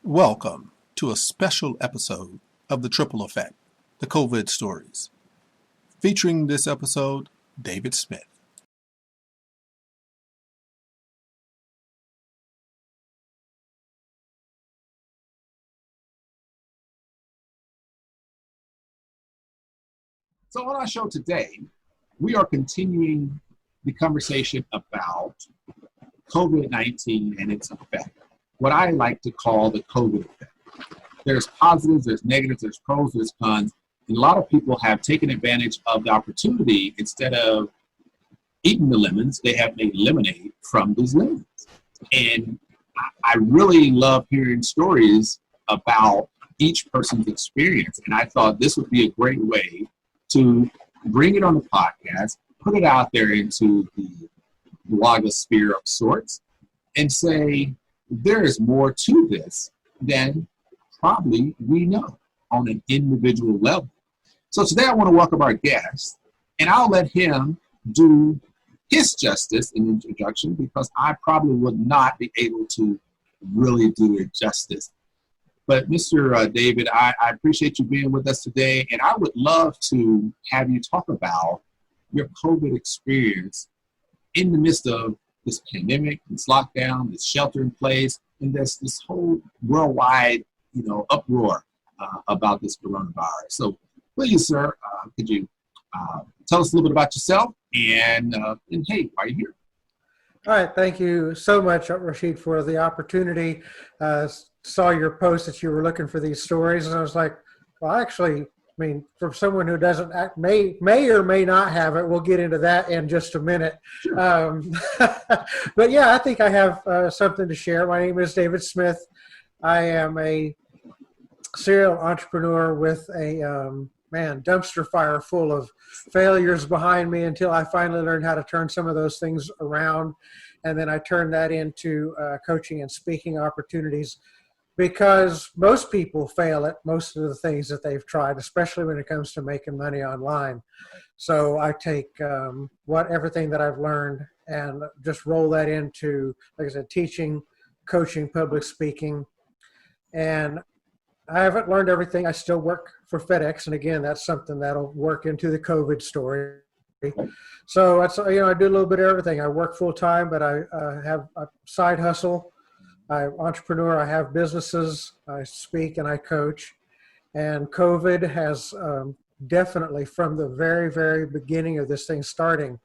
Welcome to a special episode of The Triple Effect, the COVID stories. Featuring this episode, David Smith. So on our show today, we are continuing the conversation about COVID-19 and its effect, what I like to call the COVID effect. There's positives, there's negatives, there's pros, there's cons, and a lot of people have taken advantage of the opportunity. Instead of eating the lemons, they have made lemonade from these lemons. And I really love hearing stories about each person's experience, and I thought this would be a great way to bring it on the podcast, put it out there into the blogosphere of sorts, and say there is more to this than probably we know on an individual level. So today I want to welcome our guest, and I'll let him do his justice in introduction because I probably would not be able to really do it justice. But Mr. David, I appreciate you being with us today, and I would love to have you talk about your COVID experience in the midst of this pandemic, this lockdown, this shelter in place, and this whole worldwide, uproar about this coronavirus. So please, sir, could you tell us a little bit about yourself and hey, why are you here? All right. Thank you so much, Rashid, for the opportunity. Saw your post that you were looking for these stories, and I was like, well, actually, from someone who doesn't may or may not have it, we'll get into that in just a minute. Sure. But yeah, I think I have something to share. My name is David Smith. I am a serial entrepreneur with a dumpster fire full of failures behind me until I finally learned how to turn some of those things around. And then I turned that into coaching and speaking opportunities, because most people fail at most of the things that they've tried, especially when it comes to making money online. So I take everything that I've learned and just roll that into, like I said, teaching, coaching, public speaking. And I haven't learned everything. I still work for FedEx. And again, that's something that'll work into the COVID story. So that's, I do a little bit of everything. I work full time, but I have a side hustle. I'm an entrepreneur. I have businesses. I speak and I coach. And COVID has definitely, from the very, very beginning of this thing starting,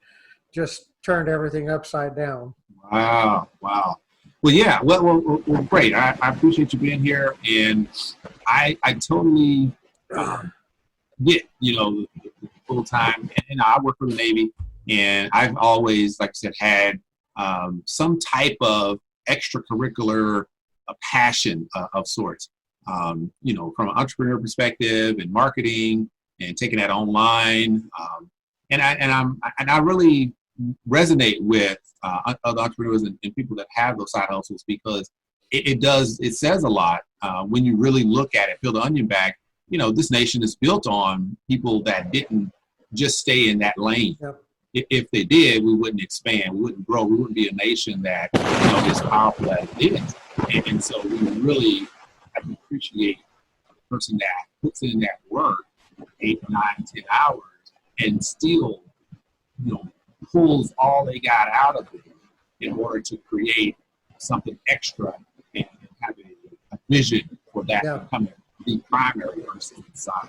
just turned everything upside down. Wow. Well, yeah. Well, great. I appreciate you being here, and I totally get the full time. And I work for the Navy, and I've always, like I said, had some type of extracurricular passion of sorts. From an entrepreneur perspective and marketing and taking that online, and I really resonate with other entrepreneurs and people that have those side hustles, because it says a lot when you really look at it, peel the onion back. This nation is built on people that didn't just stay in that lane. Yep. If they did, we wouldn't expand, we wouldn't grow, we wouldn't be a nation that is powerful as it is. And so we really have to appreciate a person that puts in that work 8, 9, 10 hours and still pulls all they got out of it in order to create something extra and have a vision for that becoming the primary person inside.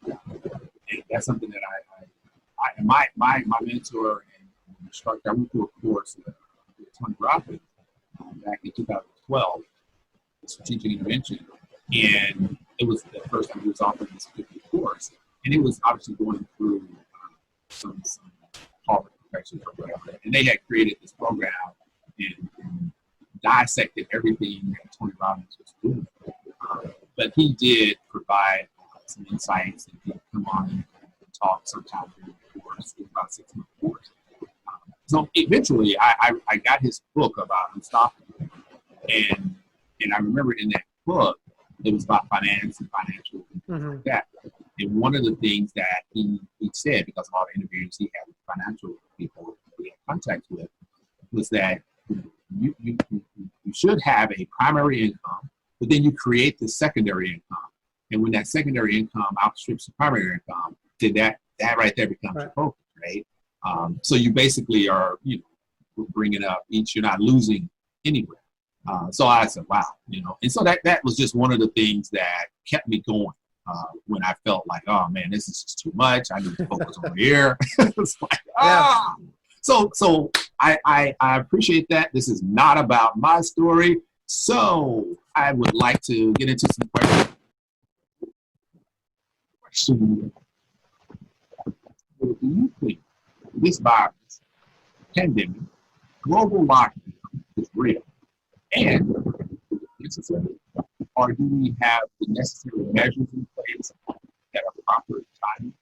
And that's something that my mentor and instructor, I went through a course with Tony Robbins back in 2012, strategic intervention, and it was the first time he was offering this particular course, and it was obviously going through some Harvard professors or whatever, and they had created this program and dissected everything that Tony Robbins was doing. But he did provide some insights, and he'd come on and talk sometime during the course. It was about a 6-month course. So eventually, I got his book about Unstoppable, and I remember in that book, it was about finance and financial and things like that. And one of the things that he said, because of all the interviews he had with financial people he had contact with, was that you should have a primary income but then you create the secondary income. And when that secondary income outstrips the primary income, then that right there becomes your focus, right? So you basically are, bringing up each, you're not losing anywhere. So I said, wow, and so that was just one of the things that kept me going when I felt like, oh man, this is just too much. I need to focus over here. It's like, So I appreciate that. This is not about my story. So I would like to get into some questions. Do you think this virus, pandemic, global lockdown is real and necessary? Or do we have the necessary measures in place that are proper timing?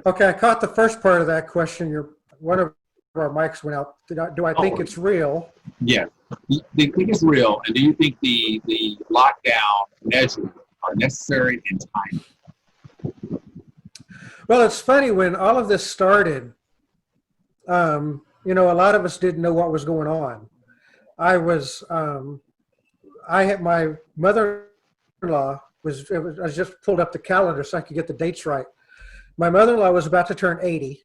Okay, I caught the first part of that question. One of our mics went out. Do I think it's real? Yeah. Do you think it's real? And do you think the lockdown measures are necessary and timely? Well, it's funny, when all of this started, a lot of us didn't know what was going on. I had my mother-in-law I just pulled up the calendar so I could get the dates right. My mother-in-law was about to turn 80,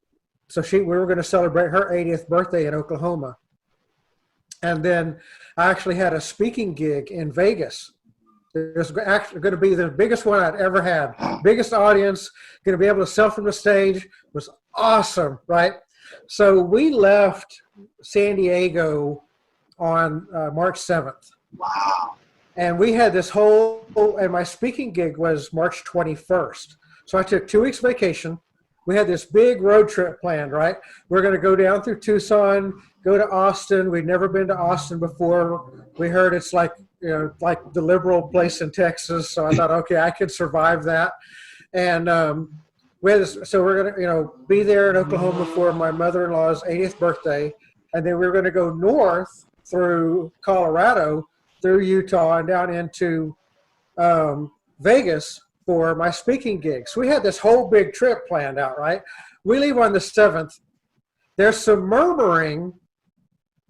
so we were going to celebrate her 80th birthday in Oklahoma. And then I actually had a speaking gig in Vegas. It was actually going to be the biggest one I'd ever had. Biggest audience, going to be able to sell from the stage. It was awesome, right? So we left San Diego on March 7th. Wow. And we had and my speaking gig was March 21st. So I took 2 weeks vacation. We had this big road trip planned, right? We're going to go down through Tucson, go to Austin. We'd never been to Austin before. We heard it's like the liberal place in Texas. So I thought, okay, I could survive that. And so we're going to, be there in Oklahoma for my mother-in-law's 80th birthday. And then we were going to go north through Colorado, through Utah, and down into Vegas for my speaking gig. So we had this whole big trip planned out, right? We leave on the 7th. There's some murmuring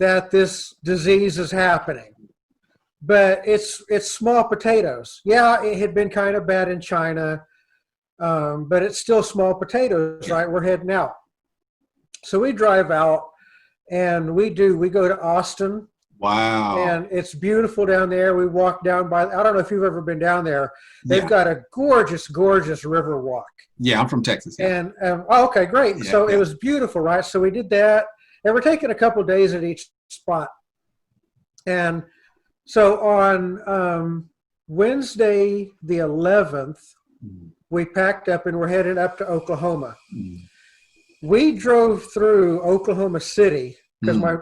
that this disease is happening, but it's small potatoes. Yeah, it had been kind of bad in China, but it's still small potatoes, right? We're heading out. So we drive out and we go to Austin. Wow. And it's beautiful down there. We walk down by, I don't know if you've ever been down there. They've got a gorgeous, gorgeous river walk. Yeah, I'm from Texas. Yeah. And okay, great. Yeah, so it was beautiful, right? So we did that. And we're taking a couple of days at each spot. And so on Wednesday the 11th, we packed up and we're headed up to Oklahoma. We drove through Oklahoma City because my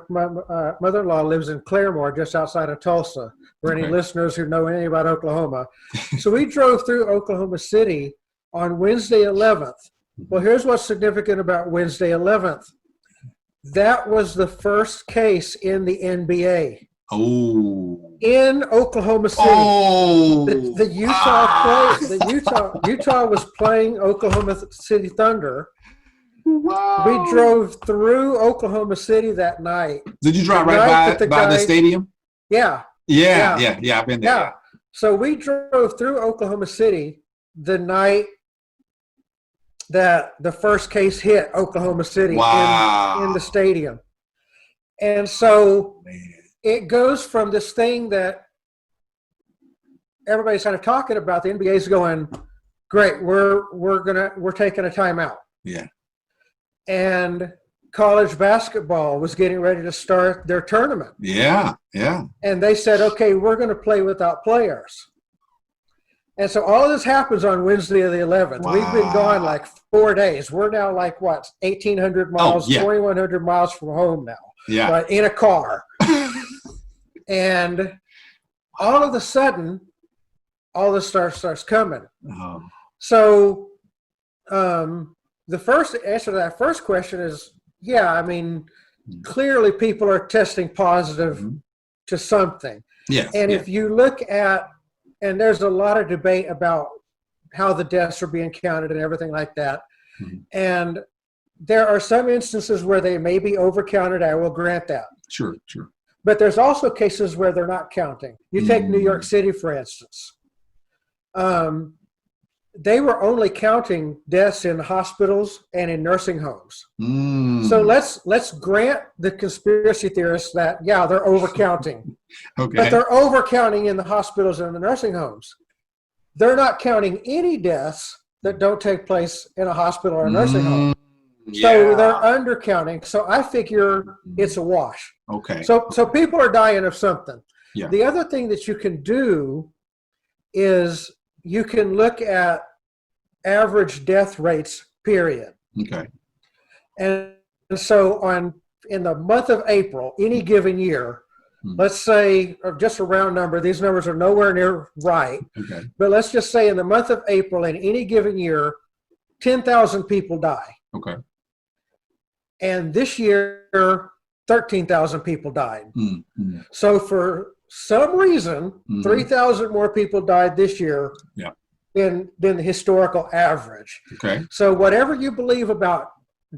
mother-in-law lives in Claremore, just outside of Tulsa, for any listeners who know anything about Oklahoma. So we drove through Oklahoma City on Wednesday 11th. Well, here's what's significant about Wednesday 11th. That was the first case in the NBA. Oh. In Oklahoma City. Oh. The Utah was playing Oklahoma City Thunder. Wow. We drove through Oklahoma City that night. Did you drive right by the stadium? Yeah. Yeah. I've been there. Yeah. So we drove through Oklahoma City the night that the first case hit Oklahoma City in the stadium. And so it goes from this thing that everybody's kind of talking about. The NBA's going, great, we're taking a timeout. Yeah. And college basketball was getting ready to start their tournament. Yeah. And they said, okay, we're going to play without players. And so all of this happens on Wednesday the 11th. Wow. We've been gone like 4 days. We're now like, 1,800 miles, 2,100 miles from home now. Yeah. Right, in a car. And all of a sudden, all this starts coming. Oh. So the first answer to that first question is, clearly people are testing positive to something. Yes. And if you look at, and there's a lot of debate about how the deaths are being counted and everything like that. And there are some instances where they may be overcounted. I will grant that. Sure. But there's also cases where they're not counting. You take New York City, for instance. They were only counting deaths in hospitals and in nursing homes. So let's grant the conspiracy theorists that, yeah, they're overcounting. Okay. But they're overcounting in the hospitals and the nursing homes. They're not counting any deaths that don't take place in a hospital or a nursing home. So they're undercounting. So I figure it's a wash. Okay. So people are dying of something. Yeah. The other thing that you can do is you can look at average death rates, period. Okay. And so in the month of April, any given year, let's say, just a round number, these numbers are nowhere near right, Okay. but let's just say in the month of April in any given year, 10,000 people die. Okay. And this year, 13,000 people died. So for some reason, 3,000 more people died this year than the historical average. Okay. So whatever you believe about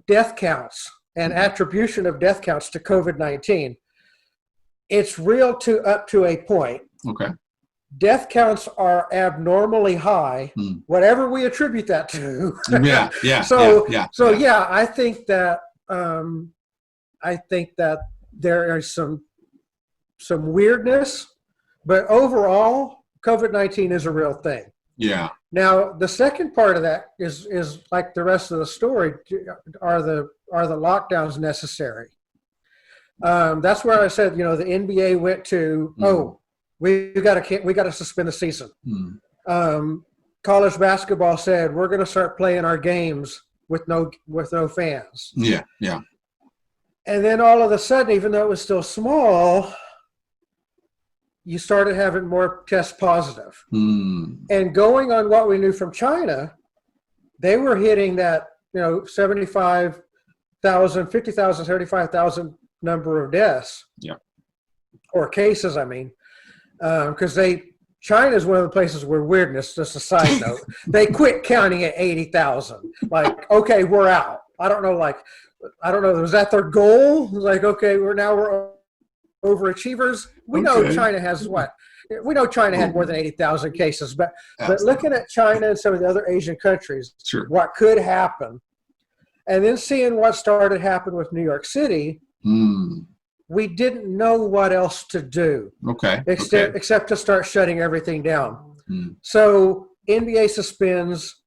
death counts and attribution of death counts to COVID-19, it's real up to a point. Okay. Death counts are abnormally high, whatever we attribute that to. I think that there is some weirdness, but overall, COVID-19 is a real thing. Yeah. Now, the second part of that is like the rest of the story. Are the lockdowns necessary? That's where I said, the NBA went to, we got to suspend the season. College basketball said we're going to start playing our games with no fans. Yeah. Yeah. And then all of a sudden, even though it was still small, you started having more tests positive. And going on what we knew from China, they were hitting that 75,000, 50,000, 75,000 number of deaths. Yeah. Or cases, I mean. Because China is one of the places where weirdness, just a side note, they quit counting at 80,000. Like, okay, we're out. I don't know, was that their goal? Like, okay, we're overachievers. We know China has what? We know China had more than 80,000 cases, but looking at China and some of the other Asian countries, what could happen, and then seeing what started happening with New York City, we didn't know what else to do. Except to start shutting everything down. So NBA suspends.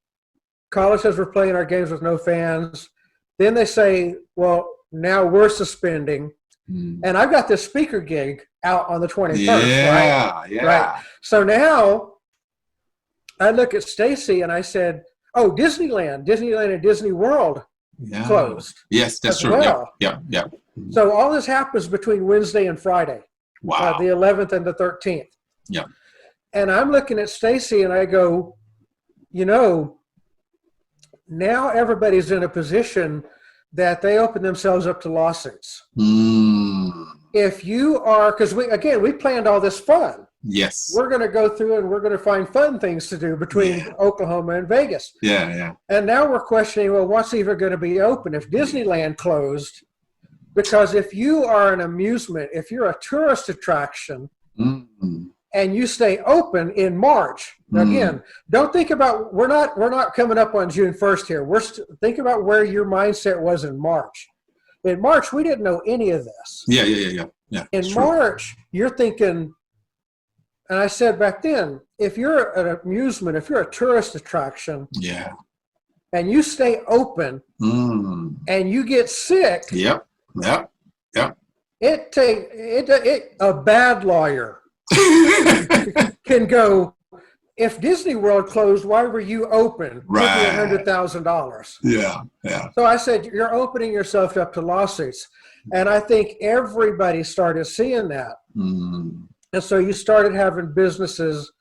College says we're playing our games with no fans. Then they say, well, now we're suspending. And I've got this speaker gig out on the 21st. Right. So now I look at Stacy and I said, oh, Disneyland and Disney World closed. Yes, that's true. Well. Yeah. So all this happens between Wednesday and Friday. Wow. The 11th and the 13th. Yeah. And I'm looking at Stacy and I go, now everybody's in a position that they open themselves up to lawsuits. If you are, because we planned all this fun. Yes. We're going to go through and we're going to find fun things to do between Oklahoma and Vegas. Yeah. And now we're questioning, well, what's even going to be open if Disneyland closed? Because if you are an amusement, if you're a tourist attraction, and you stay open in March, again, don't think about, we're not coming up on June 1st here. Think about where your mindset was in March. In March, we didn't know any of this. Yeah. In March, you're thinking, and I said back then, if you're an amusement, if you're a tourist attraction, and you stay open, and you get sick, a bad lawyer can go, if Disney World closed, why were you open? Right. $100,000. Yeah. So I said, you're opening yourself up to lawsuits. And I think everybody started seeing that. And so you started having businesses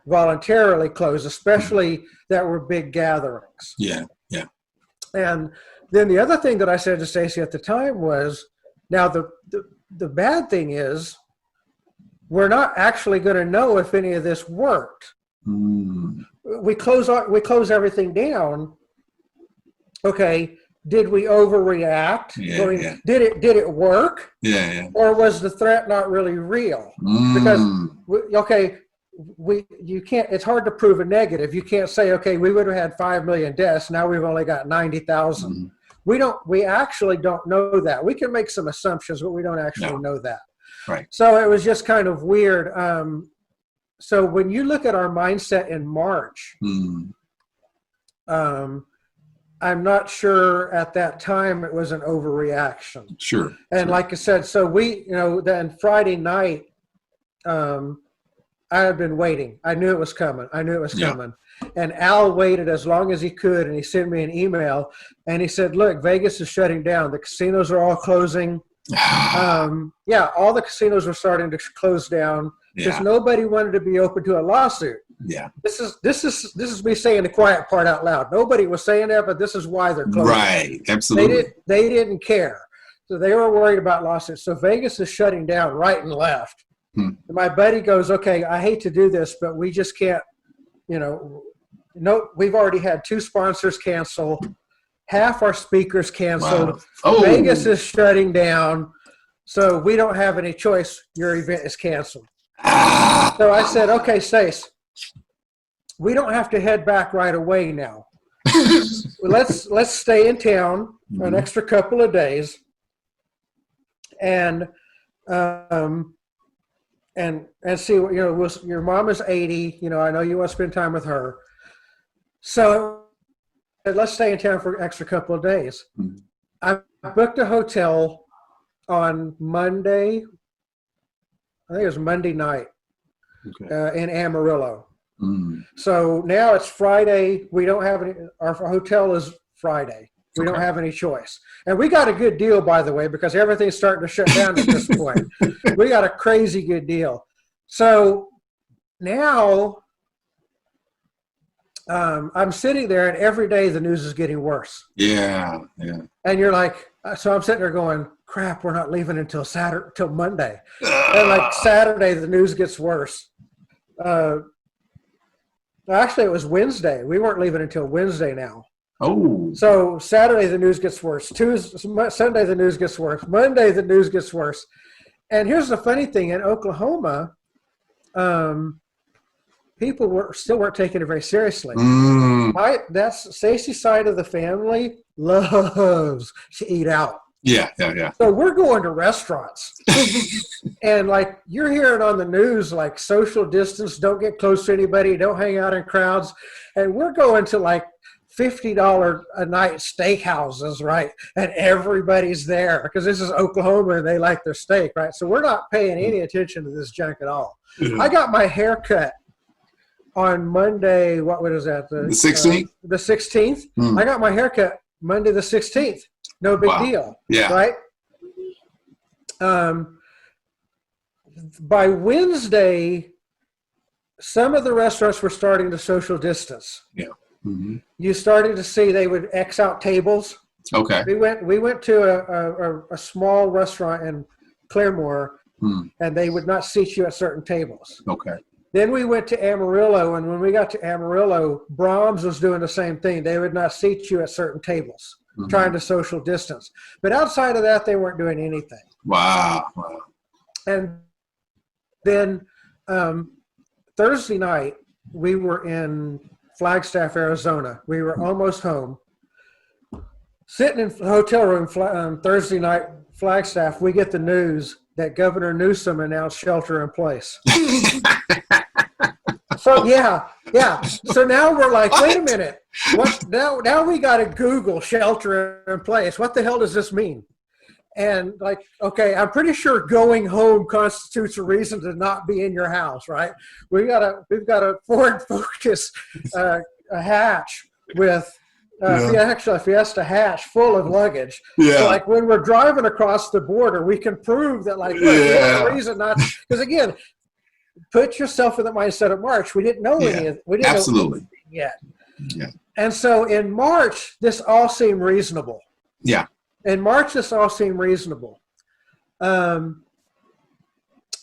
voluntarily close, especially that were big gatherings. Yeah. And then the other thing that I said to Stacy at the time was, now the bad thing is, we're not actually going to know if any of this worked. We close everything down. Okay, did we overreact? Yeah, yeah. Did it work? Yeah, yeah. Or was the threat not really real? Because you can't. It's hard to prove a negative. You can't say, okay, we would have had 5 million deaths. Now we've only got 90,000. We actually don't know that. We can make some assumptions, but we don't actually know that. Right. So it was just kind of weird. So when you look at our mindset in March, I'm not sure at that time it was an overreaction. Sure. And like I said, so then Friday night, I had been waiting. I knew it was coming. And Al waited as long as he could, and he sent me an email, and he said, look, Vegas is shutting down. The casinos are all closing. All the casinos were starting to close down because nobody wanted to be open to a lawsuit. Yeah. This is me saying the quiet part out loud. Nobody was saying that, but this is why they're closing. Right. Absolutely. They didn't care. So they were worried about lawsuits. So Vegas is shutting down right and left. And my buddy goes, okay, I hate to do this, but we just can't, we've already had 2 sponsors cancel. Half our speakers canceled. Wow. Oh. Vegas is shutting down. So we don't have any choice. Your event is canceled. So I said, okay, Stace, we don't have to head back right away now. Let's stay in town for an extra couple of days. And see, your mom is 80. I know you want to spend time with her. So let's stay in town for an extra couple of days. I booked a hotel on Monday. I think it was Monday night in Amarillo. So now it's Friday. We don't have any. Our hotel is Friday. We don't have any choice. And we got a good deal, by the way, because everything's starting to shut down at this point. We got a crazy good deal. So now I'm sitting there, and every day the news is getting worse. Yeah. And you're like, so I'm sitting there going, crap, we're not leaving until Monday. And like Saturday, the news gets worse. Actually, it was Wednesday. We weren't leaving until Wednesday now. Oh. So Saturday, the news gets worse. Sunday, the news gets worse. Monday, the news gets worse. And here's the funny thing. In Oklahoma, people still weren't taking it very seriously. That's Stacey's side of the family loves to eat out. Yeah. So we're going to restaurants. And like you're hearing on the news, like social distance, don't get close to anybody, don't hang out in crowds. And we're going to like $50 a night steakhouses, right? And everybody's there because this is Oklahoma and they like their steak, right? So we're not paying any attention to this junk at all. I got my hair cut on Monday. What is that? The 16th? The 16th. I got my hair cut Monday the 16th. No big deal. Yeah. Right? By Wednesday, some of the restaurants were starting to social distance. Yeah. You started to see they would X out tables. Okay. We went to a small restaurant in Claremore, and they would not seat you at certain tables. Okay. Then we went to Amarillo, and when we got to Amarillo, Brahms was doing the same thing. They would not seat you at certain tables, trying to social distance. But outside of that, they weren't doing anything. Wow. And then Thursday night, we were in Flagstaff, Arizona. We were almost home. Sitting in the hotel room Thursday night, Flagstaff, we get the news that Governor Newsom announced shelter in place. So yeah. So now we're like, wait a minute. What now we got to Google shelter in place. What the hell does this mean? And like, okay, I'm pretty sure going home constitutes a reason to not be in your house, right? We've got a Ford Focus, a hatch with actually a Fiesta hatch full of luggage. Yeah. So like when we're driving across the border, we can prove that like there's a reason not, because again, put yourself in the mindset of March. We didn't know anything. We didn't know anything yet. Yeah. And so in March, this all seemed reasonable. Yeah. In March, this all seemed reasonable.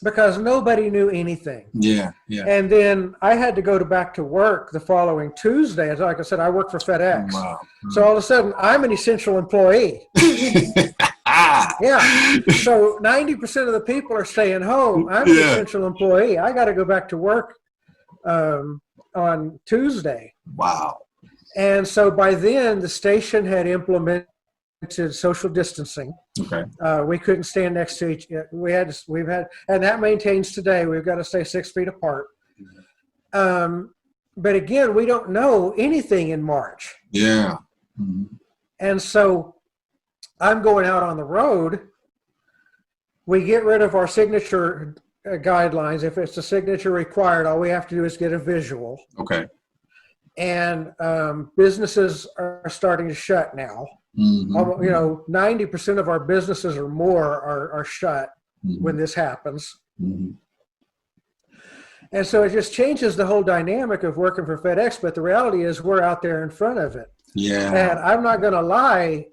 because nobody knew anything. Yeah, yeah. And then I had to go back to work the following Tuesday. As like I said, I work for FedEx. Wow. So all of a sudden, I'm an essential employee. Yeah. So 90% of the people are staying home. I'm an essential employee. I got to go back to work on Tuesday. Wow. And so by then, the station had implemented social distancing. Okay. We couldn't stand next to each. And that maintains today. We've got to stay 6 feet apart. But again, we don't know anything in March. Yeah. Mm-hmm. And so I'm going out on the road. We get rid of our signature guidelines. If it's a signature required, all we have to do is get a visual. Okay. And businesses are starting to shut now. Mm-hmm. 90% of our businesses or more are shut when this happens. Mm-hmm. And so it just changes the whole dynamic of working for FedEx. But the reality is we're out there in front of it. Yeah. And I'm not going to lie.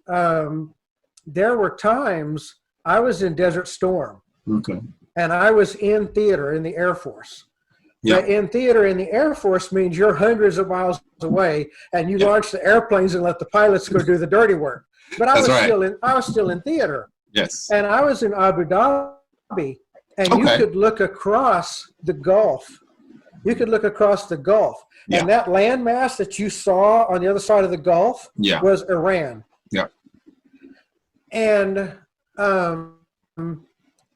There were times I was in Desert Storm. Okay. And I was in theater in the Air Force. Yeah. But in theater in the Air Force means you're hundreds of miles away, and you launch the airplanes and let the pilots go do the dirty work. But I was still in theater. Yes. And I was in Abu Dhabi, and you could look across the Gulf. You could look across the Gulf, and that landmass that you saw on the other side of the Gulf was Iran. Yeah. And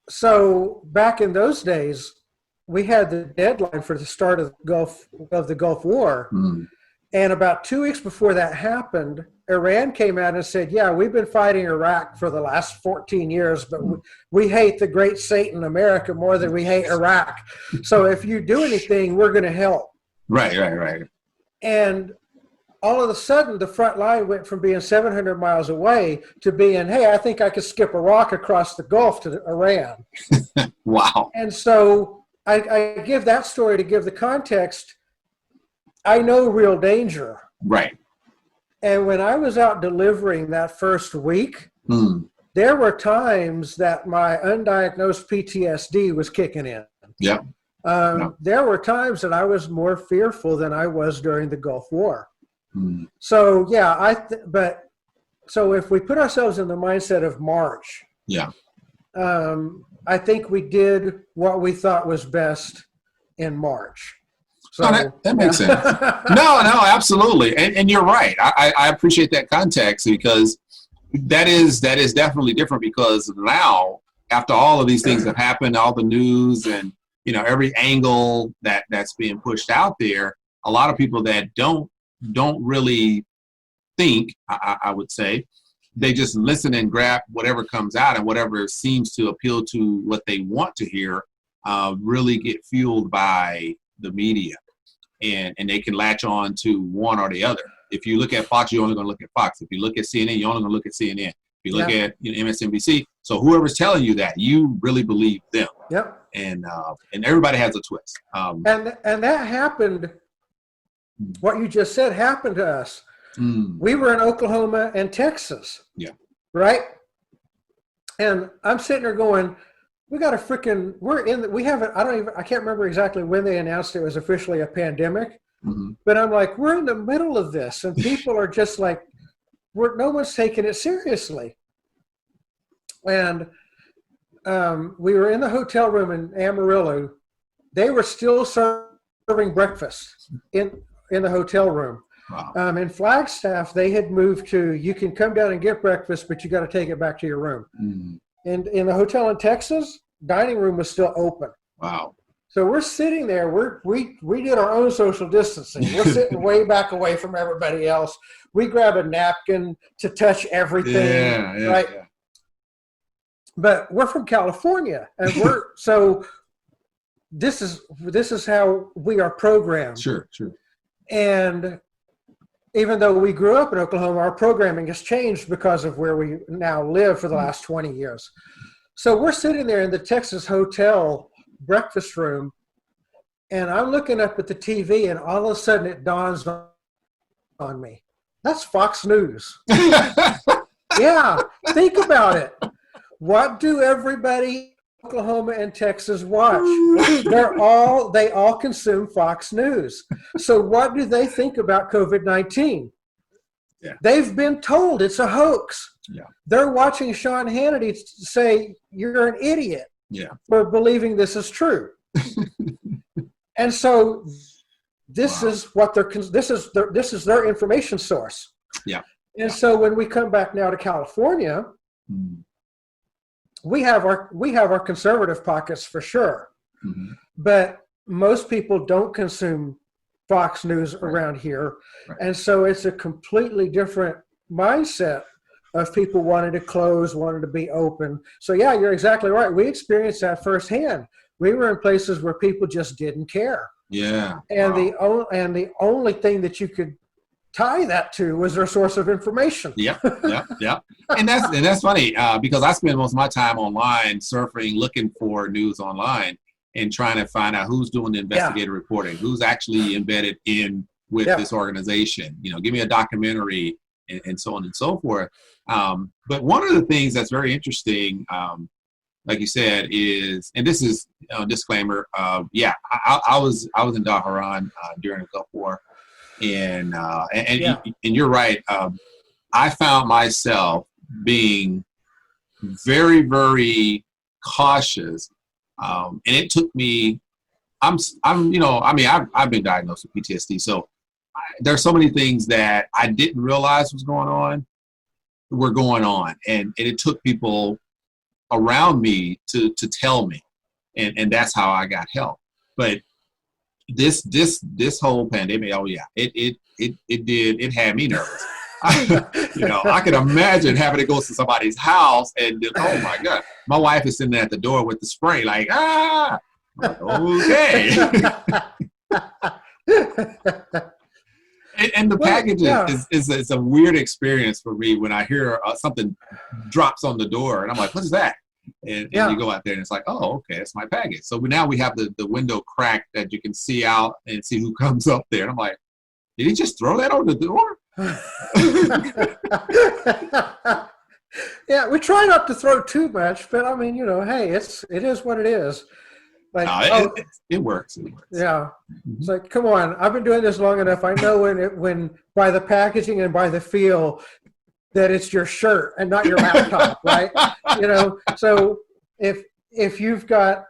so back in those days, we had the deadline for the start of the Gulf War. And about 2 weeks before that happened, Iran came out and said, yeah, we've been fighting Iraq for the last 14 years, but we hate the great Satan America more than we hate Iraq. So if you do anything, we're going to help. Right. And all of a sudden, the front line went from being 700 miles away to being, hey, I think I could skip a rock across the Gulf to Iran. Wow. And so I give that story to give the context. I know real danger. Right. And when I was out delivering that first week, there were times that my undiagnosed PTSD was kicking in. Yeah. There were times that I was more fearful than I was during the Gulf War. So, so if we put ourselves in the mindset of March, I think we did what we thought was best in March. So, that makes sense. No, absolutely. And you're right. I appreciate that context, because that is definitely different, because now, after all of these things have happened, all the news and, every angle that's being pushed out there, a lot of people that don't really think, I would say, they just listen and grab whatever comes out, and whatever seems to appeal to what they want to hear, really get fueled by the media, and they can latch on to one or the other. If you look at Fox, you're only going to look at Fox. If you look at CNN, you're only going to look at CNN. If you look at MSNBC, so whoever's telling you that, you really believe them. Yep. And everybody has a twist. And that happened. What you just said happened to us. We were in Oklahoma and Texas. Yeah. Right? And I'm sitting there going, I can't remember exactly when they announced it was officially a pandemic, but I'm like, we're in the middle of this, and people are just like, no one's taking it seriously. And we were in the hotel room in Amarillo. They were still serving breakfast in the hotel room. Wow. In Flagstaff, they had moved to, you can come down and get breakfast, but you got to take it back to your room. And in the hotel in Texas, dining room was still open. Wow. So we're sitting there. We did our own social distancing. We're sitting way back away from everybody else. We grab a napkin to touch everything. Right? Yeah. But we're from California, and so this is how we are programmed. Sure. And even though we grew up in Oklahoma, our programming has changed because of where we now live for the last 20 years. So we're sitting there in the Texas hotel breakfast room, and I'm looking up at the TV, and all of a sudden it dawns on me. That's Fox News. Yeah, think about it. What do everybody Oklahoma and Texas watch. They all consume Fox News. So what do they think about COVID-19? Yeah. They've been told it's a hoax. Yeah. They're watching Sean Hannity say you're an idiot for believing this is true. And so this is what this is their information source. Yeah. And so when we come back now to California, we have our conservative pockets for sure. Mm-hmm. But most people don't consume Fox News around here. Right. And so it's a completely different mindset of people wanting to close, wanting to be open. So yeah, you're exactly right. We experienced that firsthand. We were in places where people just didn't care. Yeah. And the only thing that you could tie that to was their source of information. Yep. And that's funny because I spend most of my time online surfing, looking for news online and trying to find out who's doing the investigative reporting, who's actually embedded in with this organization. Give me a documentary and so on and so forth. But one of the things that's very interesting, like you said, is, and this is a disclaimer. I was in Dhahran during the Gulf War, and you're right. I found myself being very, very cautious, and it took me. I've been diagnosed with PTSD, so there's so many things that I didn't realize were going on, and it took people around me to tell me, and that's how I got help. But this whole pandemic, it had me nervous. I can imagine having to go to somebody's house and oh my God, my wife is sitting at the door with the spray like okay. And the packaging is a weird experience for me when I hear something drops on the door and I'm like, what is that? And you go out there and it's like, oh, okay, it's my package. So now we have the window cracked that you can see out and see who comes up there. And I'm like, did he just throw that on the door? Yeah, we try not to throw too much, but I mean, hey, it is what it is. Like, it works. Yeah, it's like, come on, I've been doing this long enough. I know when by the packaging and by the feel that it's your shirt and not your laptop, right? So if you've got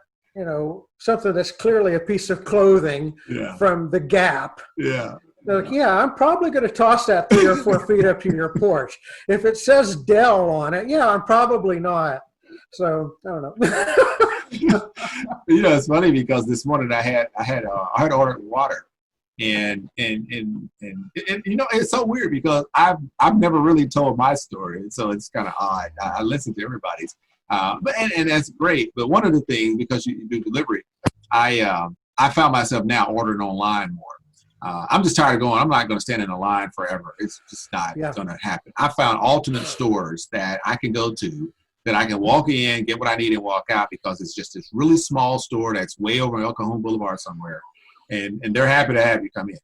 something that's clearly a piece of clothing from the Gap, I'm probably going to toss that 3 or 4 feet up to your porch. If it says Dell on it, I'm probably not. So I don't know. It's funny because this morning I had ordered water, and it's so weird because I've never really told my story, so it's kind of odd. I listen to everybody's, but that's great. But one of the things, because you do delivery, I found myself now ordering online more. I'm just tired of going. I'm not going to stand in a line forever. It's just not going to happen. I found alternate stores that I can go to, that I can walk in, get what I need, and walk out, because it's just this really small store that's way over on El Cajon Boulevard somewhere, and they're happy to have you come in.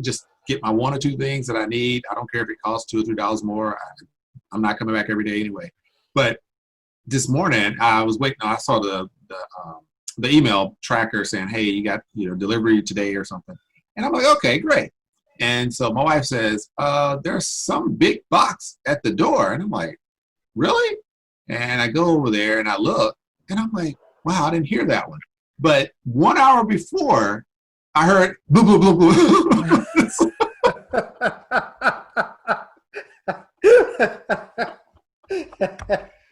Just get my 1 or 2 things that I need. I don't care if it costs $2 or $3 more. I'm not coming back every day anyway. But this morning I was waiting. I saw the email tracker saying, hey, you got delivery today or something, and I'm like, okay, great. And so my wife says, there's some big box at the door, and I'm like, really? And I go over there and I look, and I'm like, wow, I didn't hear that one. But 1 hour before, I heard boo, boo, boo, boo.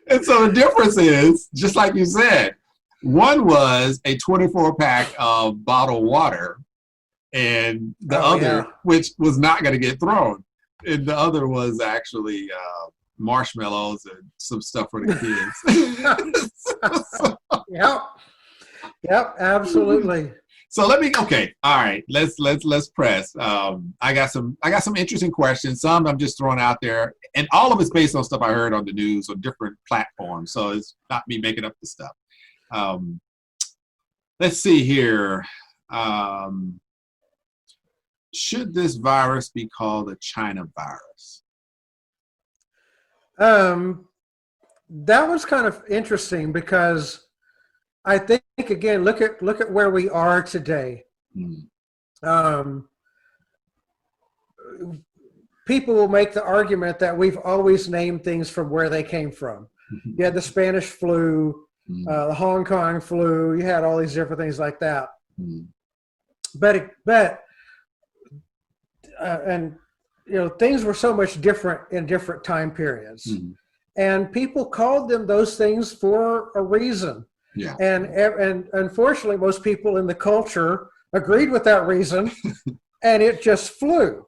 And so the difference is, just like you said, one was a 24-pack of bottled water, and the other, which was not going to get thrown, and the other was actually marshmallows and some stuff for the kids. Yep, absolutely. So all right, let's press. I got some interesting questions. Some I'm just throwing out there, and all of it's based on stuff I heard on the news or different platforms. So it's not me making up the stuff. Let's see here. Should this virus be called a China virus? that was kind of interesting because I think, again, look at where we are today. Mm. Um, people will make the argument that we've always named things from where they came from. You had the Spanish flu, the Hong Kong flu. You had all these different things like that. But and things were so much different in different time periods, and people called them those things for a reason. Yeah. And unfortunately, most people in the culture agreed with that reason, and it just flew.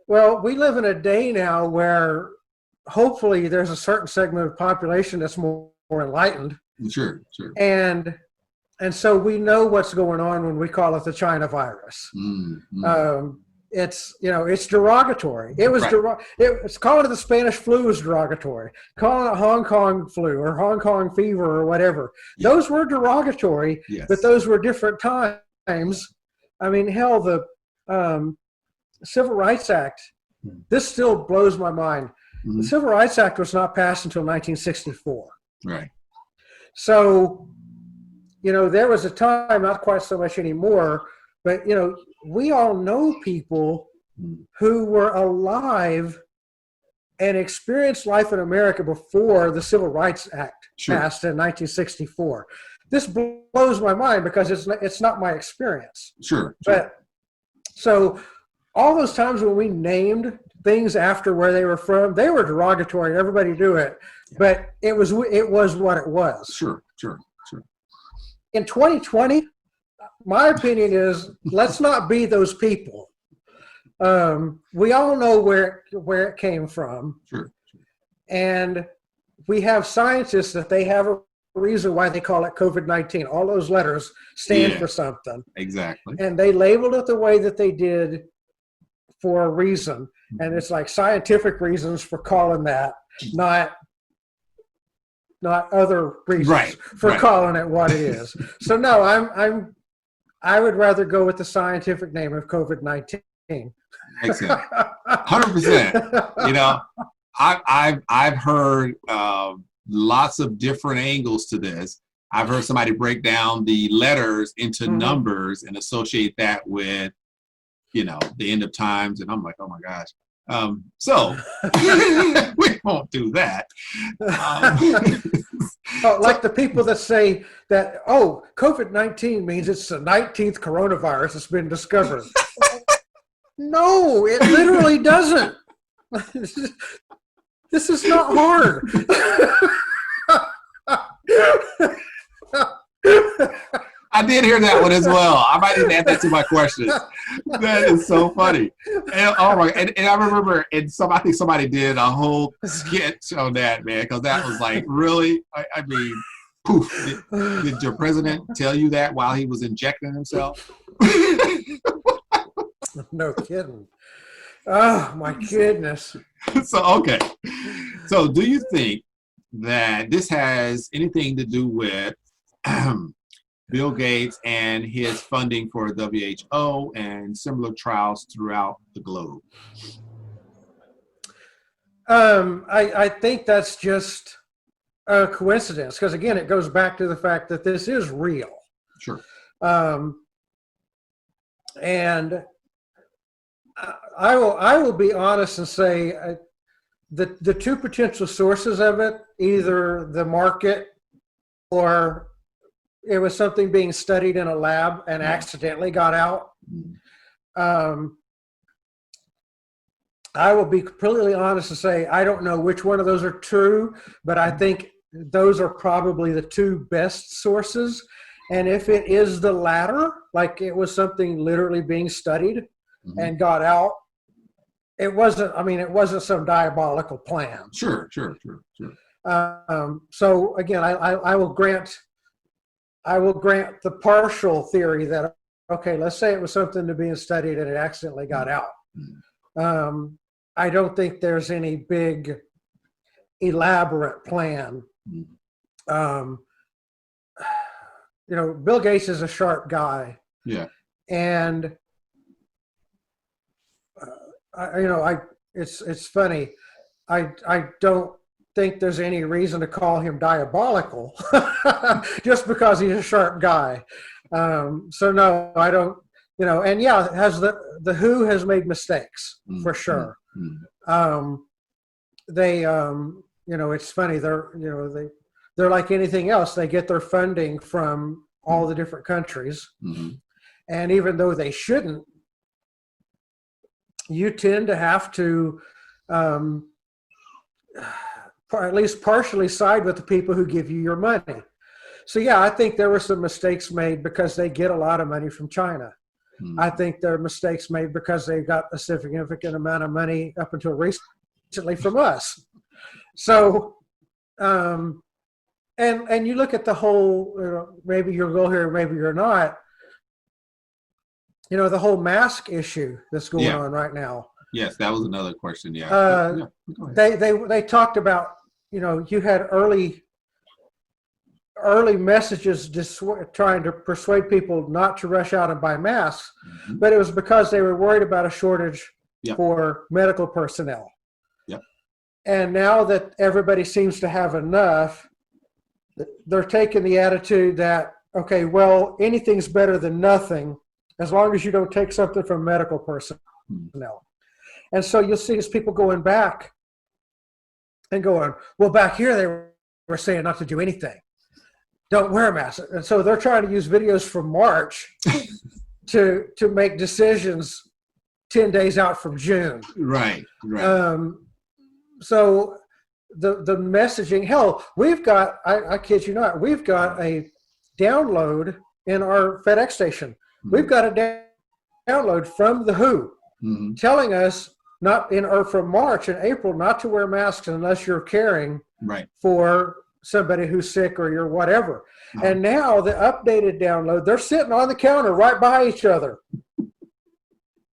Well, we live in a day now where hopefully there's a certain segment of the population that's more enlightened. Sure. And so we know what's going on when we call it the China virus. It's derogatory. It was it's calling it the Spanish flu was derogatory. Calling it Hong Kong flu or Hong Kong fever or whatever. Yeah. Those were derogatory, but those were different times. I mean, hell, the Civil Rights Act, this still blows my mind. The Civil Rights Act was not passed until 1964. Right. So, there was a time, not quite so much anymore, but, we all know people who were alive and experienced life in America before the Civil Rights Act passed in 1964. This blows my mind because it's not my experience. Sure. But so all those times when we named things after where they were from, they were derogatory. Everybody knew it, but it was what it was. Sure. In 2020, my opinion is let's not be those people. We all know where it came from. Sure. And we have scientists that they have a reason why they call it COVID-19. All those letters stand for something. Exactly. And they labeled it the way that they did for a reason. And it's like scientific reasons for calling that, not other reasons for calling it what it is. So no, I would rather go with the scientific name of COVID-19. Excellent. 100%. I've heard lots of different angles to this. I've heard somebody break down the letters into numbers and associate that with, the end of times. And I'm like, oh my gosh. So we won't do that. Like the people that say that, COVID-19 means it's the 19th coronavirus that's been discovered. No, it literally doesn't. This is not hard. I did hear that one as well. I might need to add that to my questions. That is so funny. And I remember, I think somebody did a whole sketch on that, man, because that was like, really? I mean, poof. Did your president tell you that while he was injecting himself? No kidding. Oh, my goodness. So do you think that this has anything to do with Bill Gates and his funding for WHO and similar trials throughout the globe? I think that's just a coincidence because, again, it goes back to the fact that this is real. Sure. And I will be honest and say the two potential sources of it, either the market or it was something being studied in a lab and accidentally got out. I will be completely honest and say I don't know which one of those are true, but I think those are probably the two best sources. And if it is the latter, like it was something literally being studied and got out, it wasn't some diabolical plan. Sure. So again, I will grant the partial theory that, okay, let's say it was something to being studied and it accidentally got out. I don't think there's any big elaborate plan. Bill Gates is a sharp guy. Yeah. And it's funny. I don't think there's any reason to call him diabolical just because he's a sharp guy. So no, I don't, and yeah, has the WHO has made mistakes for sure. They, it's funny. They're like anything else. They get their funding from all the different countries. And even though they shouldn't, you tend to have to at least partially side with the people who give you your money. So yeah, I think there were some mistakes made because they get a lot of money from China. I think there are mistakes made because they got a significant amount of money up until recently from us. So, and you look at the whole, maybe you'll go here, maybe you're not, the whole mask issue that's going on right now. Yes, that was another question. Yeah. They talked about, you had early messages just trying to persuade people not to rush out and buy masks, but it was because they were worried about a shortage for medical personnel. And now that everybody seems to have enough, they're taking the attitude that, okay, well, anything's better than nothing as long as you don't take something from medical personnel. And so you'll see these people going back and going, well, back here they were saying not to do anything. Don't wear a mask. And so they're trying to use videos from March to make decisions 10 days out from June. Right. So the messaging, hell, we've got, I kid you not, we've got a download in our FedEx station. We've got a download from the WHO telling us from March and April not to wear masks unless you're caring for somebody who's sick or you're whatever. And now the updated download, they're sitting on the counter right by each other.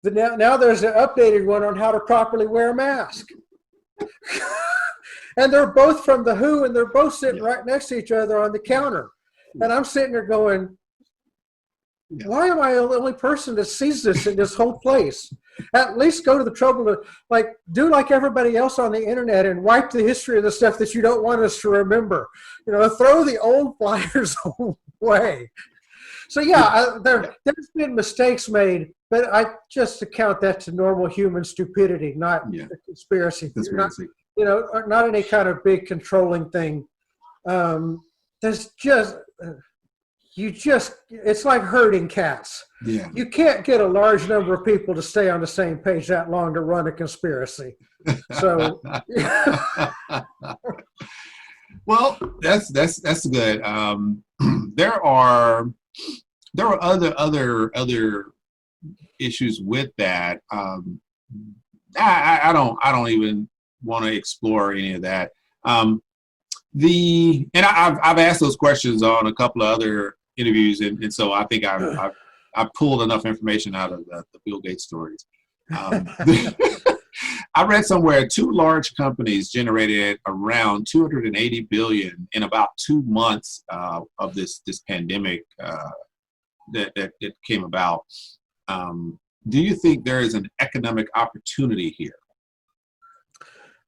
Now there's an updated one on how to properly wear a mask. And they're both from the WHO, and they're both sitting right next to each other on the counter. And I'm sitting there going, why am I the only person that sees this in this whole place? At least go to the trouble to do like everybody else on the internet and wipe the history of the stuff that you don't want us to remember. Throw the old flyers away. So yeah, there's been mistakes made, but I just account that to normal human stupidity, not conspiracy. Not any kind of big controlling thing. There's just, it's like herding cats. Yeah. You can't get a large number of people to stay on the same page that long to run a conspiracy. So, well, that's good. There are other issues with that. I don't even want to explore any of that. I've asked those questions on a couple of other interviews, and so I think I've pulled enough information out of the Bill Gates stories. I read somewhere 2 large companies generated around $280 billion in about 2 months of this pandemic that came about. Do you think there is an economic opportunity here?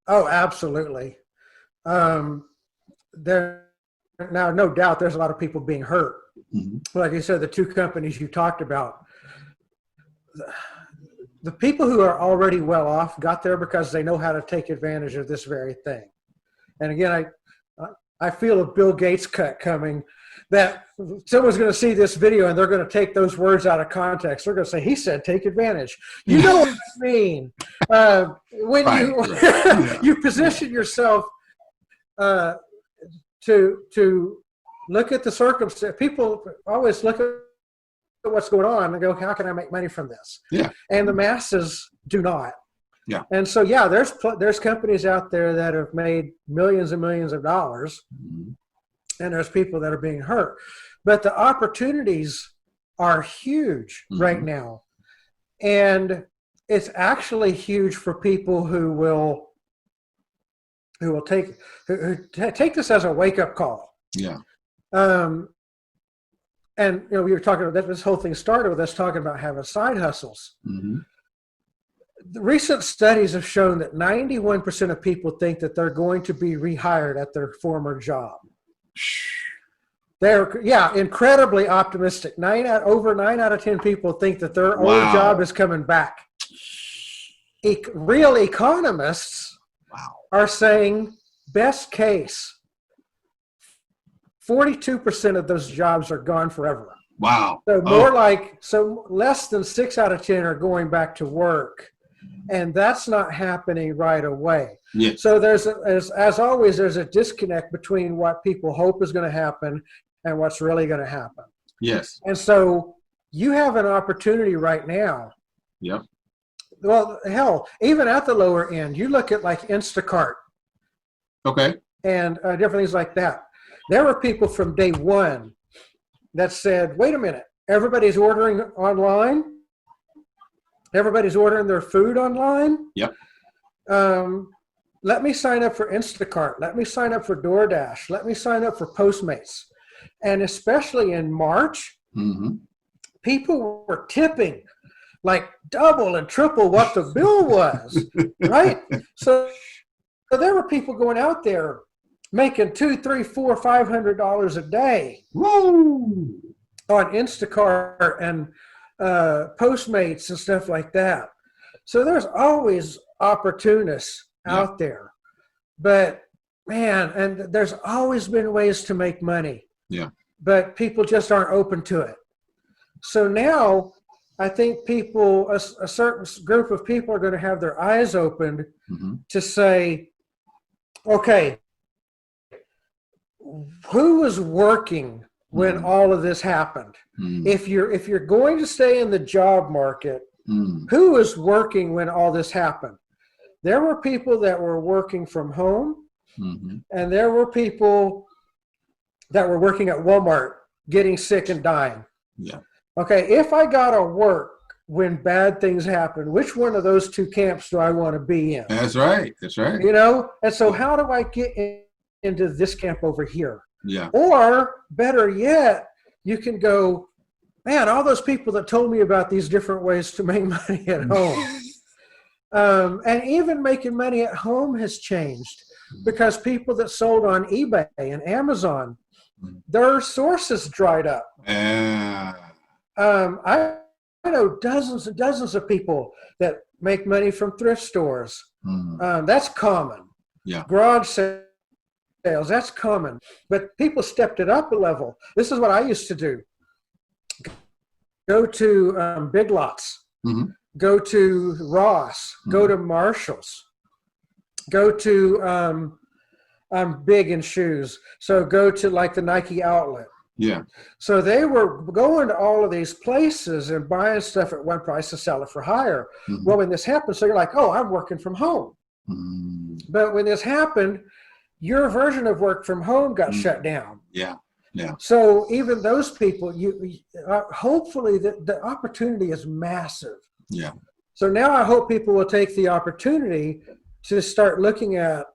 Oh, absolutely. Now, no doubt there's a lot of people being hurt. Like you said, the 2 companies you talked about, the people who are already well off got there because they know how to take advantage of this very thing. And again, I feel a Bill Gates cut coming, that someone's going to see this video and they're going to take those words out of context. They're going to say, he said, take advantage. You know what I mean? When you position yourself to look at the circumstance, people always look at what's going on and go, how can I make money from this? Yeah. And the masses do not. Yeah. And so, yeah, there's companies out there that have made millions and millions of dollars, and there's people that are being hurt. But the opportunities are huge right now. And it's actually huge for people who will take this as a wake-up call. Yeah. And we were talking about that. This whole thing started with us talking about having side hustles. the recent studies have shown that 91% of people think that they're going to be rehired at their former job. They're incredibly optimistic. Over 9 out of 10 people think that their old job is coming back. Real economists are saying best case, 42% of those jobs are gone forever. Wow. So less than 6 out of 10 are going back to work. And that's not happening right away. Yes. So as always, there's a disconnect between what people hope is going to happen and what's really going to happen. Yes. And so you have an opportunity right now. Yep. Well, hell, even at the lower end, you look at like Instacart. Okay. And different things like that. There were people from day one that said, wait a minute, everybody's ordering online. Everybody's ordering their food online. Yep. Let me sign up for Instacart. Let me sign up for DoorDash. Let me sign up for Postmates. And especially in March, people were tipping like double and triple what the bill was, right? So there were people going out there making $200, $300, $400, $500 a day. Woo! On Instacart and Postmates and stuff like that. So there's always opportunists out there. But man, and there's always been ways to make money. Yeah. But people just aren't open to it. So now I think people, a certain group of people are going to have their eyes opened to say, okay, who was working when all of this happened? If you're going to stay in the job market, who was working when all this happened? There were people that were working from home, and there were people that were working at Walmart getting sick and dying. Yeah. Okay, if I got to work when bad things happen, which one of those two camps do I want to be in? That's right. That's right. You know, and so how do I get into this camp over here? Yeah. Or better yet, you can go, man, all those people that told me about these different ways to make money at home. And even making money at home has changed because people that sold on eBay and Amazon, their sources dried up. I know dozens and dozens of people that make money from thrift stores. That's common. Yeah. Garage sales, that's common. But people stepped it up a level. This is what I used to do. Go to Big Lots. Go to Ross. Go to Marshall's. Go to, I'm big in shoes. So go to like the Nike outlet. Yeah. So they were going to all of these places and buying stuff at one price to sell it for higher. Well, when this happened, so you're like, oh, I'm working from home. But when this happened, your version of work from home got shut down. Yeah. Yeah. So even those people, hopefully the opportunity is massive. Yeah. So now I hope people will take the opportunity to start looking at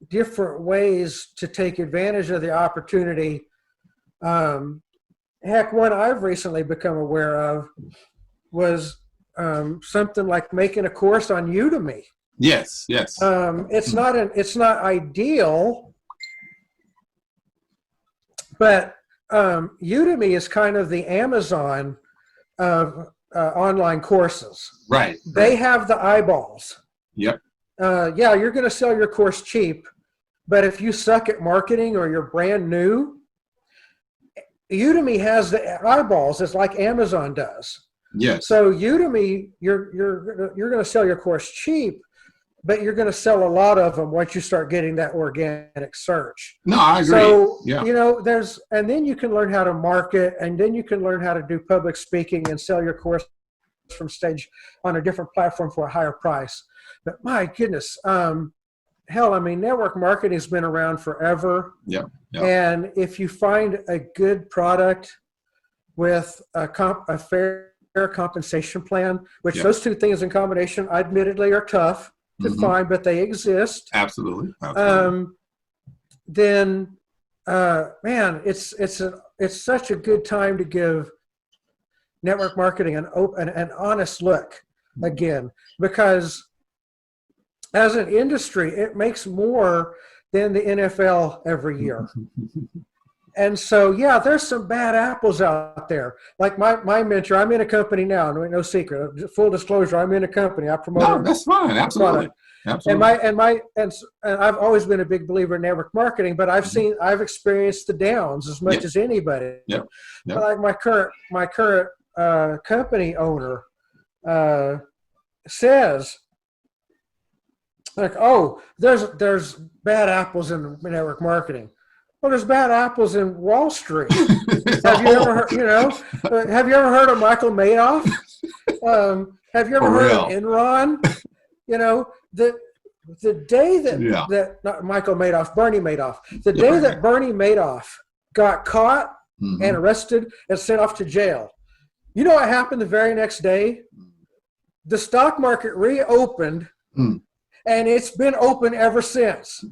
different ways to take advantage of the opportunity. Heck, one I've recently become aware of was something like making a course on Udemy. Yes. Yes. It's not ideal, but Udemy is kind of the Amazon of online courses. Right. They have the eyeballs. Yep. Yeah, you're going to sell your course cheap, but if you suck at marketing or you're brand new, Udemy has the eyeballs. It's like Amazon does. Yes. So Udemy, you're going to sell your course cheap, but you're going to sell a lot of them once you start getting that organic search. No, I agree. So, yeah. And then you can learn how to market, and then you can learn how to do public speaking and sell your course from stage on a different platform for a higher price. But my goodness, network marketing has been around forever. Yeah. And if you find a good product with a fair compensation plan, which those two things in combination, admittedly, are tough to find, but they exist. Absolutely. Then, man, it's such a good time to give network marketing an honest look. again, because as an industry, it makes more than the NFL every year. And so, yeah, there's some bad apples out there. Like my mentor, I'm in a company now, no secret. Full disclosure, I'm in a company. I promote. No, that's fine. Absolutely. Absolutely. And I've always been a big believer in network marketing, but I've experienced the downs as much as anybody. Yep. But like my current company owner says, like, oh, there's bad apples in network marketing. Well, there's bad apples in Wall Street. Have you ever heard? Have you ever heard of Michael Madoff? Have you ever heard of Enron? The day that not Michael Madoff, Bernie Madoff, the day that Bernie Madoff got caught and arrested and sent off to jail, you know what happened the very next day? The stock market reopened, and it's been open ever since.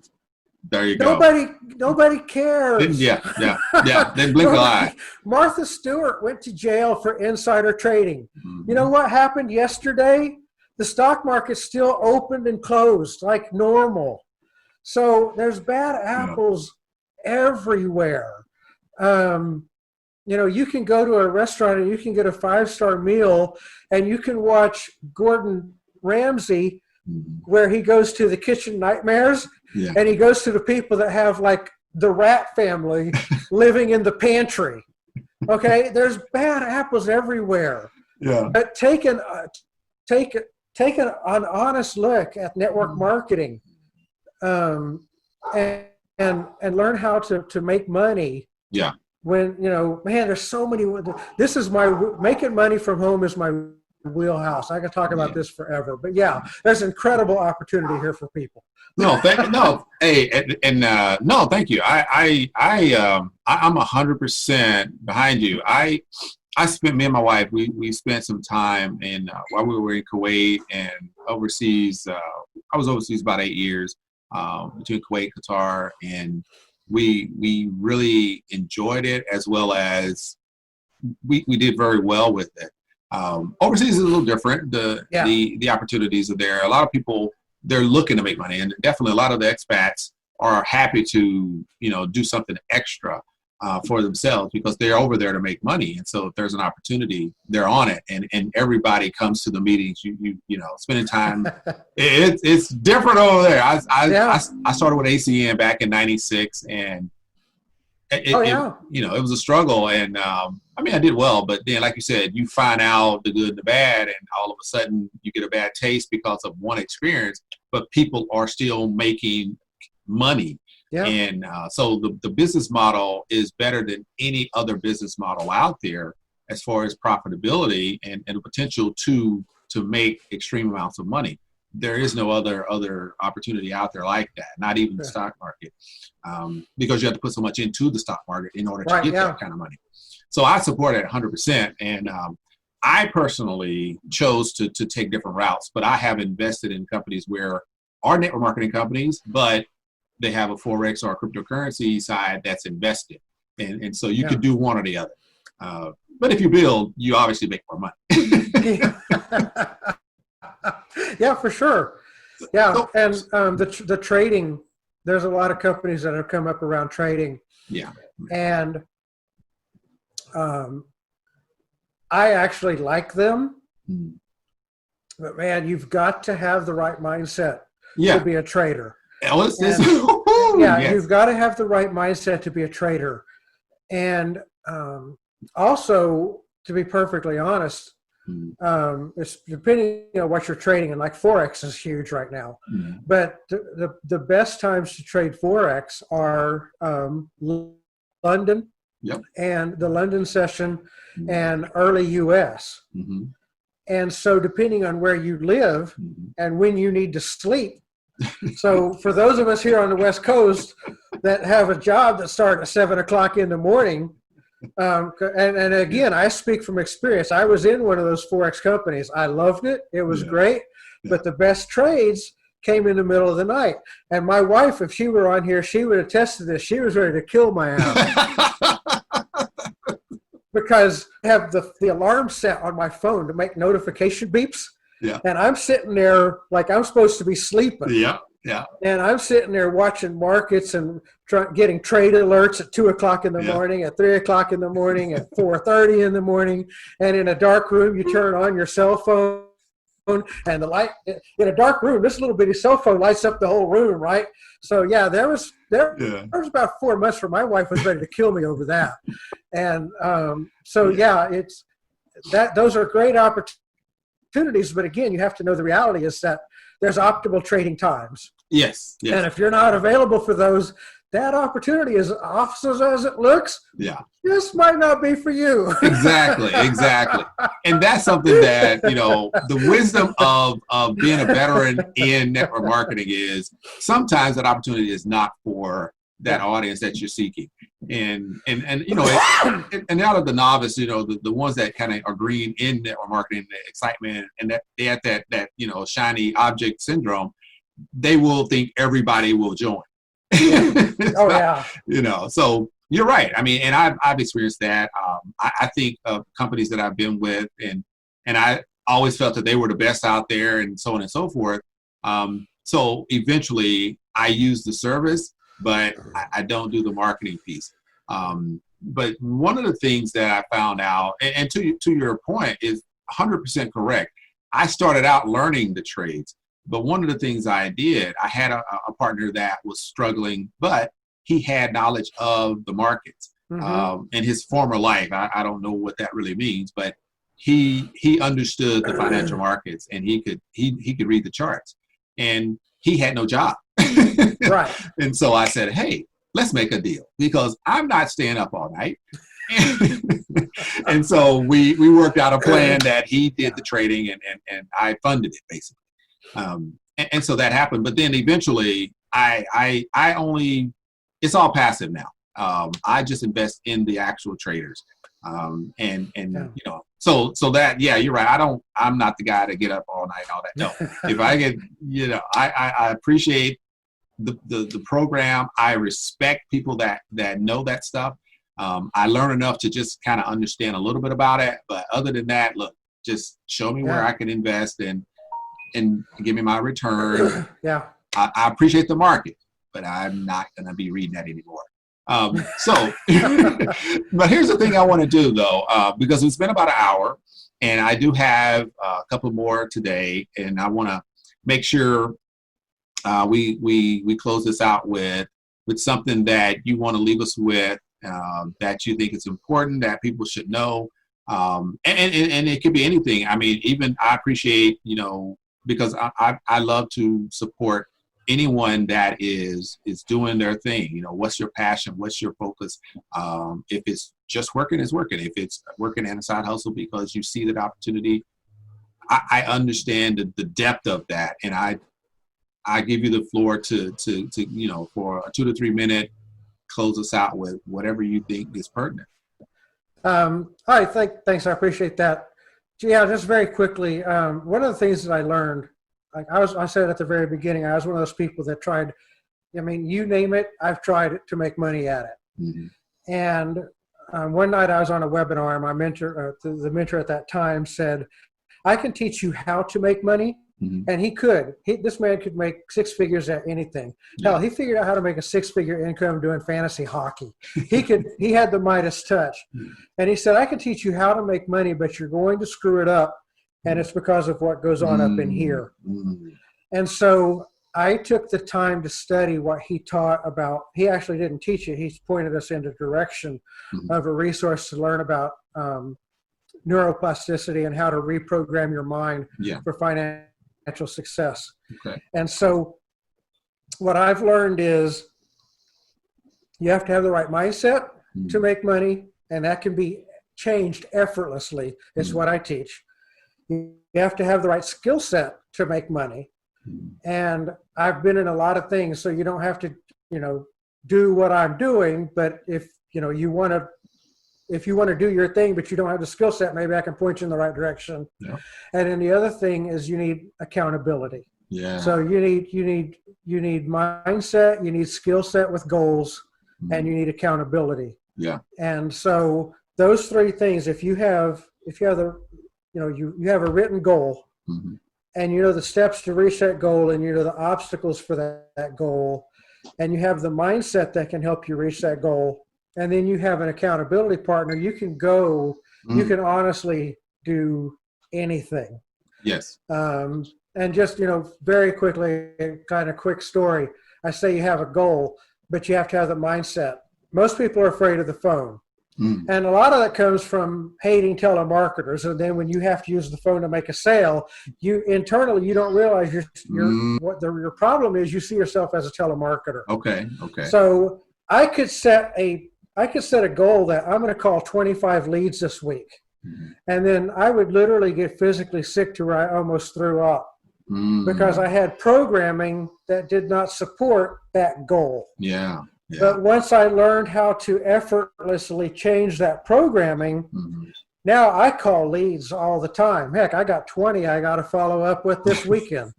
There you go. Nobody cares. Didn't blink an eye. Martha Stewart went to jail for insider trading. You know what happened yesterday? The stock market still opened and closed like normal. So there's bad apples everywhere. You can go to a restaurant and you can get a 5-star meal, and you can watch Gordon Ramsay where he goes to the kitchen nightmares, and he goes to the people that have like the rat family living in the pantry. Okay, there's bad apples everywhere. Yeah. But take an honest look at network marketing, and learn how to make money. Yeah. When there's so many. This is making money from home is my wheelhouse. I could talk about this forever, but there's incredible opportunity here for people. No, thank you. I'm 100% behind you. I spent, me and my wife, we spent some time while we were in Kuwait and overseas. I was overseas about 8 years, between Kuwait, Qatar, and we really enjoyed it, as well as we did very well with it. Overseas is a little different. The opportunities are there. A lot of people, they're looking to make money, and definitely a lot of the expats are happy to do something extra for themselves, because they're over there to make money. And so if there's an opportunity, they're on it, and everybody comes to the meetings. You spending time. It's different over there. I started with ACN back in '96, and it was a struggle. And I did well, but then, like you said, you find out the good and the bad, and all of a sudden you get a bad taste because of one experience. But people are still making money. Yeah. And so the business model is better than any other business model out there, as far as profitability and the potential to make extreme amounts of money. There is no other opportunity out there like that, not even the stock market, because you have to put so much into the stock market in order to get that kind of money. So I support it 100%. And I personally chose to take different routes, but I have invested in companies where are network marketing companies, but they have a Forex or a cryptocurrency side that's invested. And so you could do one or the other. But if you build, you obviously make more money. Yeah, for sure. Yeah. And the trading, there's a lot of companies that have come up around trading. Yeah. And I actually like them. But man, you've got to have the right mindset to be a trader. You've got to have the right mindset to be a trader. And also, to be perfectly honest, it's depending on what you're trading, and like Forex is huge right now. But the best times to trade Forex are London and the London session and early US. And so depending on where you live and when you need to sleep. So for those of us here on the West Coast that have a job that starts at 7 o'clock in the morning, and again, I speak from experience. I was in one of those Forex companies. I loved it. It was great. But the best trades came in the middle of the night. And my wife, if she were on here, she would attest to this. She was ready to kill my ass. Because I have the alarm set on my phone to make notification beeps. Yeah. And I'm sitting there like I'm supposed to be sleeping. Yeah. Yeah. And I'm sitting there watching markets and getting trade alerts at 2 o'clock in the morning, at 3 o'clock in the morning, at 4:30 in the morning. And in a dark room, you turn on your cell phone, and the light in a dark room, this little bitty cell phone lights up the whole room, right? So yeah, there was about 4 months where my wife was ready to kill me over that. And it's that those are great opportunities, but again, you have to know the reality is that there's optimal trading times. Yes. And if you're not available for those, that opportunity, as awesome as it looks, this might not be for you. Exactly. And that's something that, the wisdom of being a veteran in network marketing is sometimes that opportunity is not for that audience that you're seeking. And out of the novice, the ones that kind of are green in network marketing, the excitement, and that they have that shiny object syndrome, they will think everybody will join. So you're right. I mean, and I've experienced that. I think of companies that I've been with, and I always felt that they were the best out there, and so on and so forth. So eventually, I use the service, but I don't do the marketing piece. But one of the things that I found out, and to your point, is 100% correct. I started out learning the trades, but one of the things I did, I had a partner that was struggling, but he had knowledge of the markets in his former life. I don't know what that really means, but he understood the financial markets, and he could read the charts, and he had no job. Right. And so I said, hey, let's make a deal, because I'm not staying up all night. And so we worked out a plan that he did the trading, and I funded it basically. And so that happened. But then eventually I only, it's all passive now. I just invest in the actual traders. So that, you're right. I'm not the guy to get up all night, all that. No, if I get, I appreciate the program. I respect people that know that stuff. I learn enough to just kind of understand a little bit about it. But other than that, look, just show me where I can invest and give me my return. I appreciate the market, but I'm not going to be reading that anymore. But here's the thing I want to do though, because it's been about an hour, and I do have a couple more today, and I want to make sure we close this out with something that you want to leave us with, that you think is important, that people should know. And it could be anything. I mean, even I appreciate, because I love to support anyone that is doing their thing. What's your passion? What's your focus? If it's just working, it's working. If it's working and a side hustle because you see that opportunity, I understand the depth of that. And I give you the floor to for a 2 to 3 minute, close us out with whatever you think is pertinent. All right. Thanks. I appreciate that. Yeah, just very quickly. One of the things that I learned, like I said at the very beginning, I was one of those people that tried, you name it, I've tried to make money at it. Mm-hmm. And one night I was on a webinar, and my mentor, the mentor at that time said, I can teach you how to make money. Mm-hmm. And this man could make 6 figures at anything. Yeah. Hell, he figured out how to make a 6-figure income doing fantasy hockey. He had the Midas touch. Mm-hmm. And he said, I can teach you how to make money, but you're going to screw it up. And it's because of what goes on up in here. Mm-hmm. And so I took the time to study what he taught about. He actually didn't teach it. He pointed us in the direction of a resource to learn about neuroplasticity and how to reprogram your mind for financial success. Okay. And so what I've learned is you have to have the right mindset to make money, and that can be changed effortlessly. It's what I teach. You have to have the right skill set to make money. And I've been in a lot of things, so you don't have to, do what I'm doing. But if you want to do your thing, but you don't have the skill set, maybe I can point you in the right direction. Yeah. And then the other thing is you need accountability. Yeah. So you need mindset, you need skill set with goals, and you need accountability. Yeah. And so those 3 things, if you have you have a written goal, and you know the steps to reach that goal, and you know the obstacles for that goal, and you have the mindset that can help you reach that goal, and then you have an accountability partner, you can go, you can honestly do anything. Yes. And just, you know, very quickly, kind of quick story. I say you have a goal, but you have to have the mindset. Most people are afraid of the phone. And a lot of that comes from hating telemarketers. And then when you have to use the phone to make a sale, you internally, you don't realize your problem is you see yourself as a telemarketer. Okay. So I could set a goal that I'm going to call 25 leads this week. And then I would literally get physically sick to where I almost threw up because I had programming that did not support that goal. Yeah. But once I learned how to effortlessly change that programming, now I call leads all the time. Heck, I got 20 I got to follow up with this weekend.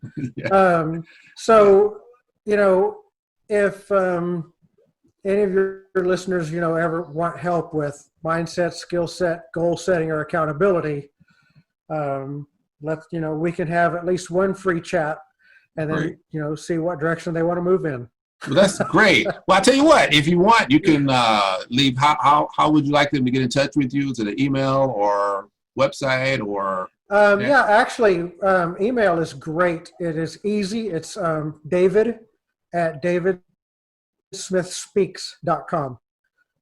So, you know, if any of your listeners, you know, ever want help with mindset, skill set, goal setting, or accountability, we can have at least one free chat and then, you know, see what direction they want to move in. Well, that's great. Well, I tell you what, if you want, you can leave. How would you like them to get in touch with you? Is it an email or website or? Actually, email is great. It is easy. It's David@davidsmithspeaks.com.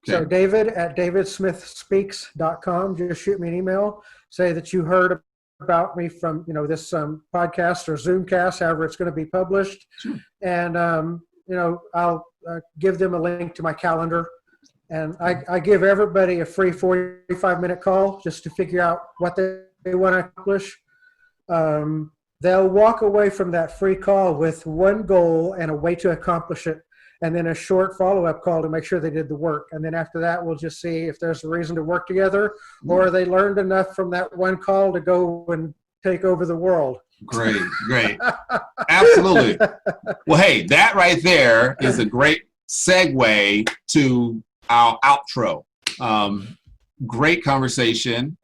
Okay. So David@davidsmithspeaks.com. Just shoot me an email. Say that you heard about me from, you know, this podcast or Zoomcast, however it's going to be published. Sure. And, you know, I'll give them a link to my calendar. And I give everybody a free 45-minute call just to figure out what they want to accomplish. They'll walk away from that free call with one goal and a way to accomplish it, and then a short follow-up call to make sure they did the work. And then after that, we'll just see if there's a reason to work together or they learned enough from that one call to go and take over the world. Great. Absolutely. Well, hey, that right there is a great segue to our outro. Great conversation.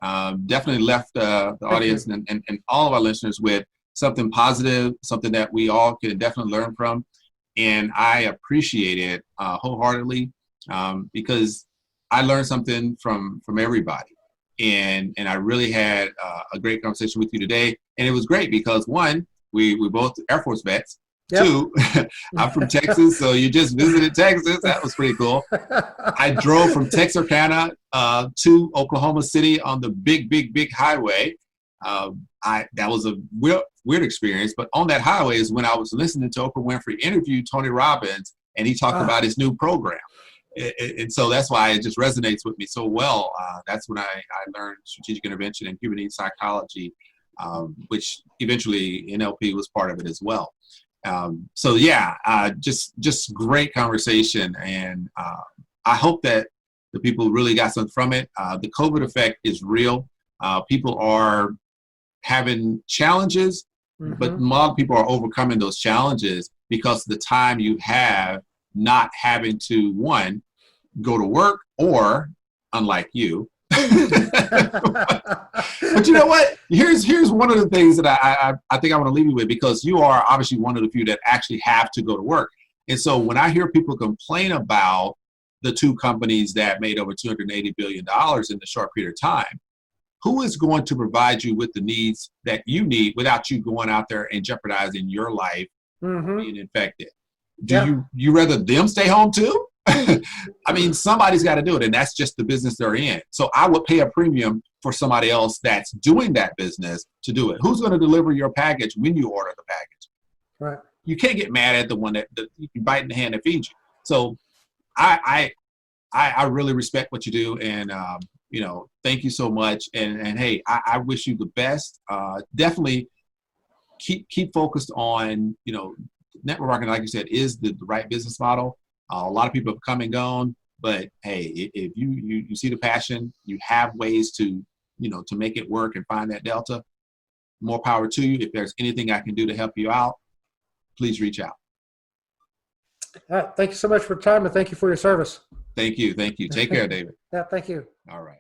Definitely left the audience and all of our listeners with something positive, something that we all can definitely learn from. And I appreciate it wholeheartedly because I learned something from everybody. And I really had a great conversation with you today. And it was great because, one, we both Air Force vets. Yep. Two, I'm from Texas, so you just visited Texas. That was pretty cool. I drove from Texarkana to Oklahoma City on the big highway. That was a weird experience, but on that highway is when I was listening to Oprah Winfrey interview Tony Robbins, and he talked about his new program. And so that's why it just resonates with me so well. That's when I learned strategic intervention and human needs psychology, which eventually NLP was part of it as well. Just great conversation. And I hope that the people really got something from it. The COVID effect is real. People are having challenges, but a lot of people are overcoming those challenges because of the time you have not having to, one, go to work, or, unlike you. But you know what? Here's one of the things that I think I want to leave you with, because you are obviously one of the few that actually have to go to work. And so when I hear people complain about the two companies that made over $280 billion in the short period of time, who is going to provide you with the needs that you need without you going out there and jeopardizing your life being infected? Do you rather them stay home too? I mean, somebody's got to do it, and that's just the business they're in. So I would pay a premium for somebody else that's doing that business to do it. Who's going to deliver your package when you order the package? Right. You can't get mad at the one that you can bite in the hand that feeds you. So I really respect what you do, and thank you so much. And hey, I wish you the best. Definitely keep focused on, network marketing, like you said, is the right business model. A lot of people have come and gone, but hey, if you see the passion, you have ways to make it work and find that delta. More power to you. If there's anything I can do to help you out, please reach out. Thank you so much for your time, and thank you for your service. Thank you. Take care, David. Yeah, thank you. All right.